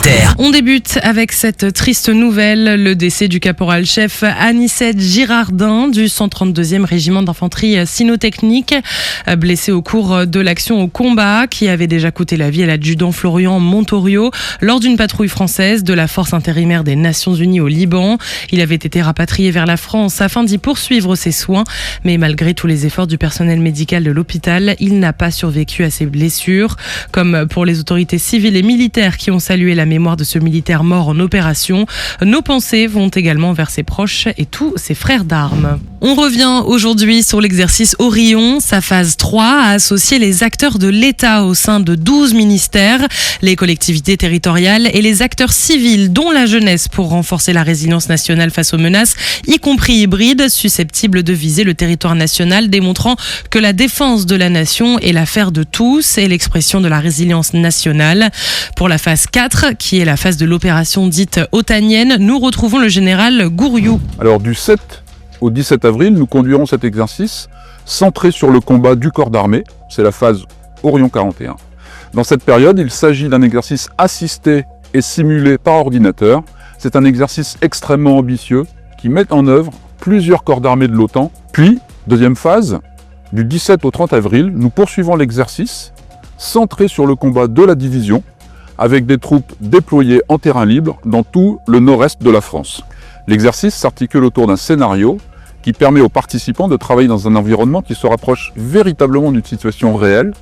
Terre. On débute avec cette triste nouvelle, le décès du caporal-chef Anicet Girardin du 132e régiment d'infanterie cynotechnique, blessé au cours de l'action au combat qui avait déjà coûté la vie à l'adjudant Florian Montorio lors d'une patrouille française de la force intérimaire des Nations Unies au Liban. Il avait été rapatrié vers la France afin d'y poursuivre ses soins, mais malgré tous les efforts du personnel médical de l'hôpital, il n'a pas survécu à ses blessures. Comme pour les autorités civiles et militaires qui ont salué la mémoire de ce militaire mort en opération, nos pensées vont également vers ses proches et tous ses frères d'armes. On revient aujourd'hui sur l'exercice Orion. Sa phase 3 a associé les acteurs de l'État au sein de 12 ministères, les collectivités territoriales et les acteurs civils, dont la jeunesse, pour renforcer la résilience nationale face aux menaces, y compris hybrides, susceptibles de viser le territoire national, démontrant que la défense de la nation est l'affaire de tous et l'expression de la résilience nationale. Pour la phase 4, qui est la phase de l'opération dite otanienne, nous retrouvons le général Gouriou. Alors du 7 au 17 avril, nous conduirons cet exercice centré sur le combat du corps d'armée, c'est la phase Orion 41. Dans cette période, il s'agit d'un exercice assisté et simulé par ordinateur. C'est un exercice extrêmement ambitieux qui met en œuvre plusieurs corps d'armée de l'OTAN. Puis, deuxième phase, du 17 au 30 avril, nous poursuivons l'exercice centré sur le combat de la division, avec des troupes déployées en terrain libre dans tout le nord-est de la France. L'exercice s'articule autour d'un scénario qui permet aux participants de travailler dans un environnement qui se rapproche véritablement d'une situation réelle,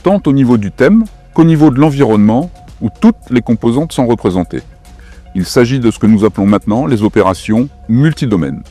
tant au niveau du thème qu'au niveau de l'environnement où toutes les composantes sont représentées. Il s'agit de ce que nous appelons maintenant les opérations multidomaines.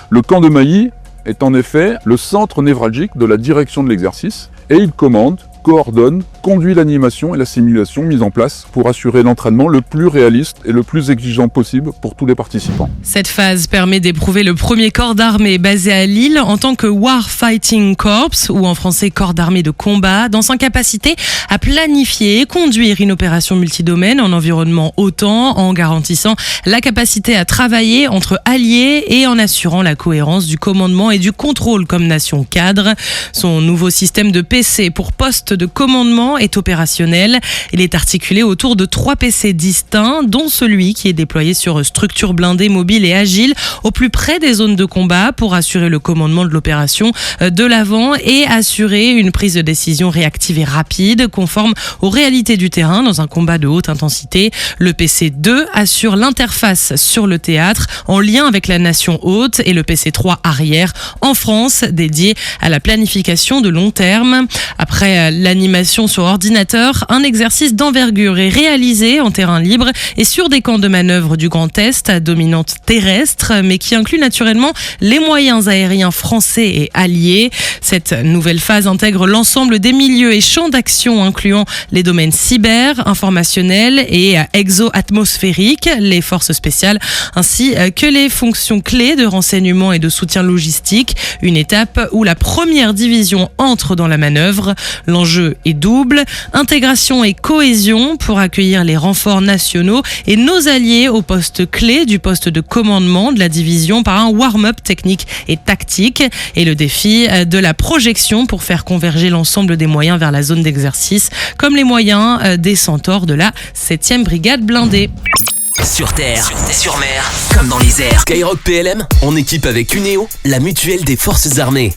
Le camp de Mailly est en effet le centre névralgique de la direction de l'exercice et il commande, coordonne, conduit l'animation et la simulation mise en place pour assurer l'entraînement le plus réaliste et le plus exigeant possible pour tous les participants. Cette phase permet d'éprouver le premier corps d'armée basé à Lille en tant que War Fighting Corps, ou en français corps d'armée de combat, dans sa capacité à planifier et conduire une opération multidomaine en environnement OTAN, en garantissant la capacité à travailler entre alliés et en assurant la cohérence du commandement et du contrôle comme nation cadre. Son nouveau système de PC pour poste de commandement est opérationnel. Il est articulé autour de 3 PC distincts, dont celui qui est déployé sur structure blindée, mobile et agile, au plus près des zones de combat pour assurer le commandement de l'opération de l'avant et assurer une prise de décision réactive et rapide, conforme aux réalités du terrain dans un combat de haute intensité. Le PC2 assure l'interface sur le théâtre en lien avec la nation hôte et le PC3 arrière en France, dédié à la planification de long terme. Après l'animation sur ordinateur, un exercice d'envergure est réalisé en terrain libre et sur des camps de manœuvre du Grand Est à dominante terrestre, mais qui inclut naturellement les moyens aériens français et alliés. Cette nouvelle phase intègre l'ensemble des milieux et champs d'action incluant les domaines cyber, informationnels et exo-atmosphériques, les forces spéciales, ainsi que les fonctions clés de renseignement et de soutien logistique, une étape où la première division entre dans la manœuvre. L'enjeu est double, intégration et cohésion pour accueillir les renforts nationaux et nos alliés au poste clé du poste de commandement de la division par un warm-up technique et tactique, et le défi de la projection pour faire converger l'ensemble des moyens vers la zone d'exercice, comme les moyens des centaures de la 7e brigade blindée. Sur terre, sur mer, comme dans les airs. Skyrock PLM, en équipe avec Uneo, la mutuelle des forces armées.